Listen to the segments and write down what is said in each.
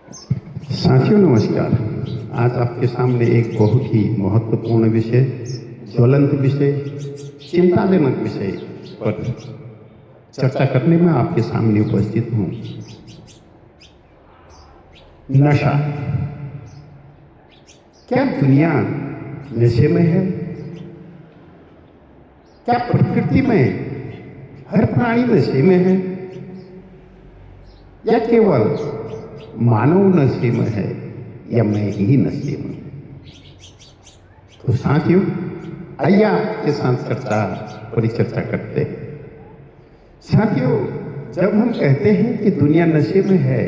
साथियों नमस्कार। आज आपके सामने एक बहुत ही महत्वपूर्ण विषय, ज्वलंत विषय, चिंताजनक विषय पर चर्चा करने में आपके सामने उपस्थित हूँ। नशा। क्या दुनिया नशे में है? क्या प्रकृति में हर प्राणी नशे में है या केवल मानव नशे में है या मैं ही नशे में? तो साथियों, आइए आपके साथ परिचर्चा करते हैं। साथियों, जब हम कहते हैं कि दुनिया नशे में है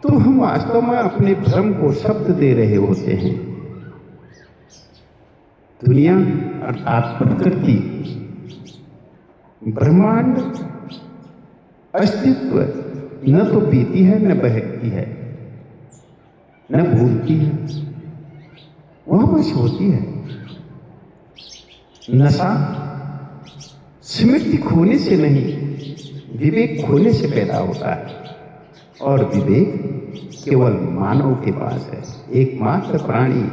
तो हम वास्तव में अपने भ्रम को शब्द दे रहे होते हैं। दुनिया अर्थात प्रकृति, ब्रह्मांड, अस्तित्व न तो पीती है, न बहकती है, न भूलती है, वह बस होती है। नशा स्मृति खोने से नहीं, विवेक खोने से पैदा होता है, और विवेक केवल मानव के पास है। एकमात्र प्राणी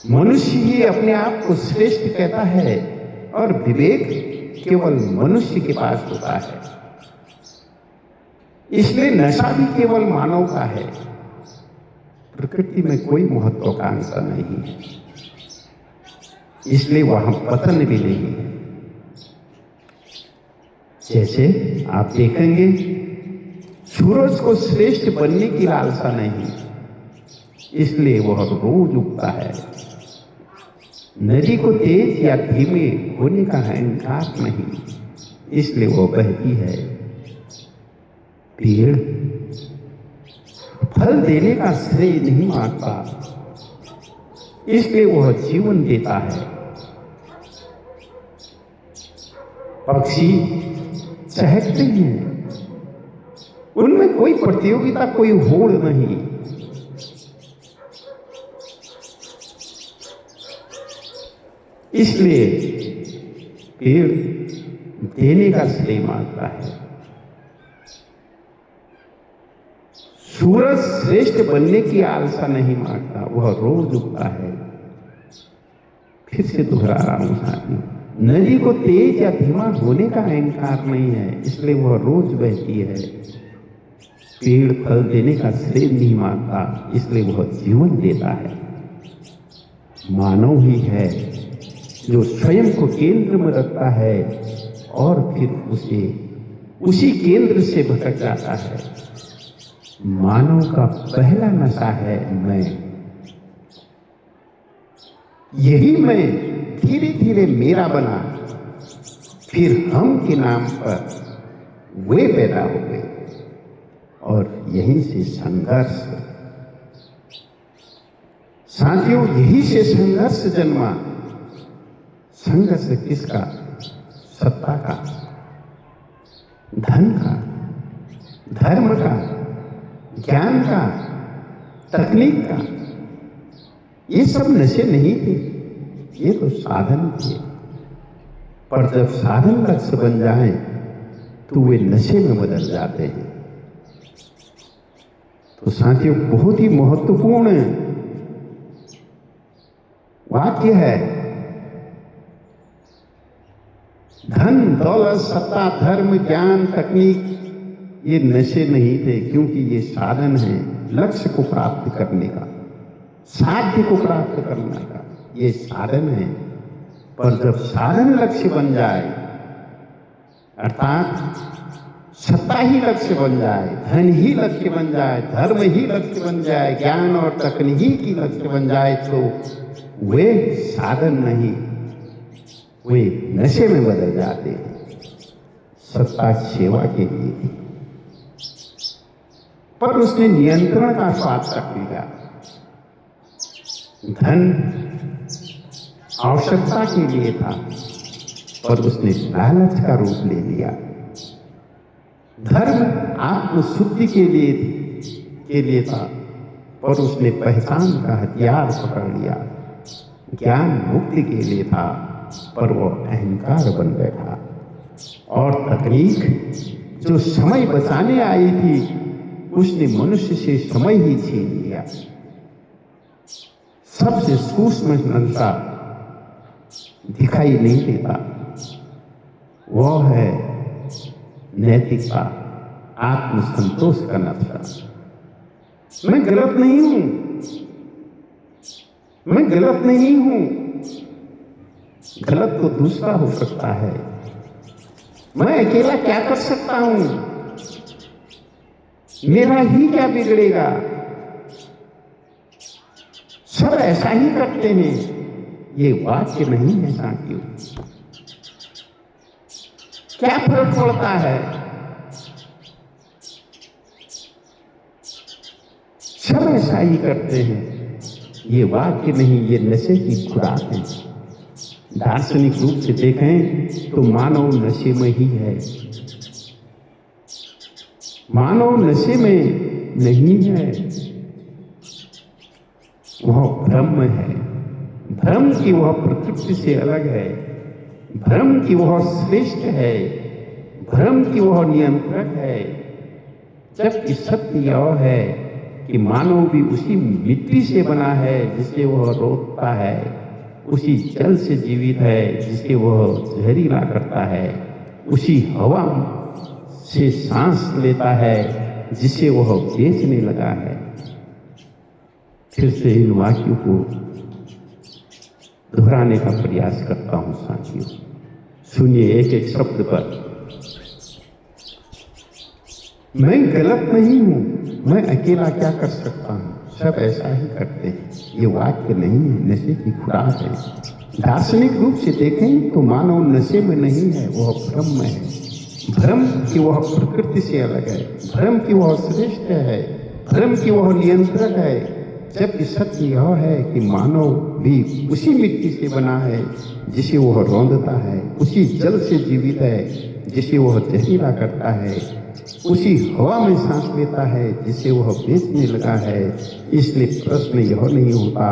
मनुष्य ही अपने आप को श्रेष्ठ कहता है, और विवेक केवल मनुष्य के पास होता है। इसलिए नशा भी केवल मानव का है। प्रकृति में कोई महत्वाकांक्षा नहीं है, इसलिए वहां पतन भी नहीं है। जैसे आप देखेंगे, सूरज को श्रेष्ठ बनने की लालसा नहीं, इसलिए वह रोज उगता है। नदी को तेज या धीमे होने का अहंकार नहीं, इसलिए वह बहती है। पेड़ फल देने का श्रेय नहीं मांगता, इसलिए वह जीवन देता है। पक्षी चहकते हैं, उनमें कोई प्रतियोगिता, कोई होड़ नहीं, इसलिए पेड़ देने का श्रेय मांगता है। सूरज श्रेष्ठ बनने की आलसा नहीं मांगता, वह रोज उगता है। फिर से दोहरा रहा हूं साथियों, नदी को तेज या धीमा होने का अहंकार नहीं है, इसलिए वह रोज बहती है। पेड़ फल देने का श्रेय नहीं मांगता, इसलिए वह जीवन देता है। मानव ही है जो स्वयं को केंद्र में रखता है और फिर उसे उसी केंद्र से भटक जाता है। मानव का पहला नशा है मैं। यही मैं धीरे धीरे मेरा बना, फिर हम के नाम पर वे पैदा हो गए, और यहीं से संघर्ष। साथियों, यही से संघर्ष जन्मा। संघर्ष किसका? सत्ता का, धन का, धर्म का, ज्ञान का, तकनीक का। ये सब नशे नहीं थे, ये तो साधन थे। पर जब साधन लक्ष्य बन जाए तो वे नशे में बदल जाते हैं। तो साथियों, बहुत ही महत्वपूर्ण वाक्य है। धन, दौलत, सत्ता, धर्म, ज्ञान, तकनीक ये नशे नहीं थे, क्योंकि ये साधन है लक्ष्य को प्राप्त करने का, साध्य को प्राप्त करने का, ये साधन है। पर जब साधन लक्ष्य बन जाए, अर्थात सत्ता ही लक्ष्य बन जाए, धन ही लक्ष्य बन जाए, धर्म ही लक्ष्य बन जाए, ज्ञान और तकनीक ही लक्ष्य बन जाए, तो वे साधन नहीं, वे नशे में बदल जाते हैं। सत्ता सेवा के लिए, पर उसने नियंत्रण का स्वाद रख लिया। धन आवश्यकता के लिए था, पर उसने लालच का रूप ले लिया। धर्म आत्मशुद्धि के लिए था, पर उसने पहचान का हथियार पकड़ लिया। ज्ञान मुक्ति के लिए था, पर वो अहंकार बन बैठा। और तकनीक जो समय बचाने आई थी उसने मनुष्य से समय ही छीन लिया। सबसे सूक्ष्म नशा दिखाई नहीं देता, वह है नैतिकता, आत्मसंतोष का नशा। मैं गलत नहीं हूं, मैं गलत नहीं हूं, गलत तो दूसरा हो सकता है, मैं अकेला क्या कर सकता हूं, मेरा ही क्या बिगड़ेगा, सब ऐसा ही करते हैं। ये वाक्य नहीं है साथियों। क्या फर्क पड़ता है, सब ऐसा ही करते हैं, ये वाक्य नहीं, ये नशे की खुराक है। दार्शनिक रूप से देखें तो मानव नशे में ही है, मानव नशे में नहीं है, वह भ्रम है। भ्रम की वह प्रकृति से अलग है, भ्रम की वह श्रेष्ठ है, भ्रम की वह नियंत्रक है, जबकि सत्य यह है कि मानव भी उसी मिट्टी से बना है जिसे वह रोकता है, उसी जल से जीवित है जिसे वह जहरीला करता है, उसी हवा से सांस लेता है जिसे वह बेचने लगा है। फिर से इन वाक्यों को दोहराने का प्रयास करता हूं साथियों, सुनिए एक एक शब्द पर। मैं गलत नहीं हूं, मैं अकेला क्या कर सकता हूं, सब ऐसा ही करते हैं, ये वाक्य नहीं है, नशे की खुराक है। दार्शनिक रूप से देखें तो मानव नशे में नहीं है, वह भ्रम में है। भ्रम की वह प्रकृति से अलग है, भ्रम की वह श्रेष्ठ है, भ्रम की वह नियंत्रक है, जबकि सत्य यह है कि मानव भी उसी मिट्टी से बना है जिसे वह रौंदता है, उसी जल से जीवित है जिसे वह जहरीला करता है, उसी हवा में सांस लेता है जिसे वह बेचने लगा है। इसलिए प्रश्न यह नहीं होता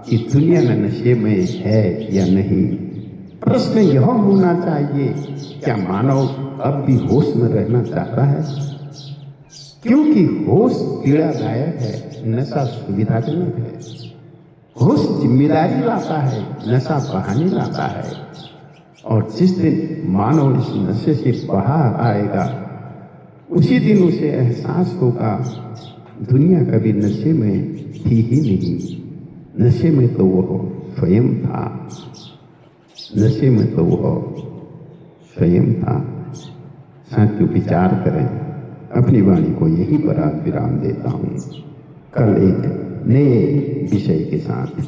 कि दुनिया में नशे में है या नहीं, प्रश्न यह होना चाहिए क्या मानव अब भी होश में रहना चाहता है, क्योंकि होश पीड़ादायक है, नशा सुविधाजनक है। होश जिम्मेदारी लाता है, नशा बहाने लाता है। और जिस दिन मानव इस नशे से बाहर आएगा उसी दिन उसे एहसास होगा दुनिया कभी नशे में थी ही नहीं, नशे में तो वह स्वयं था, नशे में तो वह स्वयं था। साथियों विचार करें, अपनी वाणी को यहीं पर आज विराम देता हूँ, कल एक नए विषय के साथ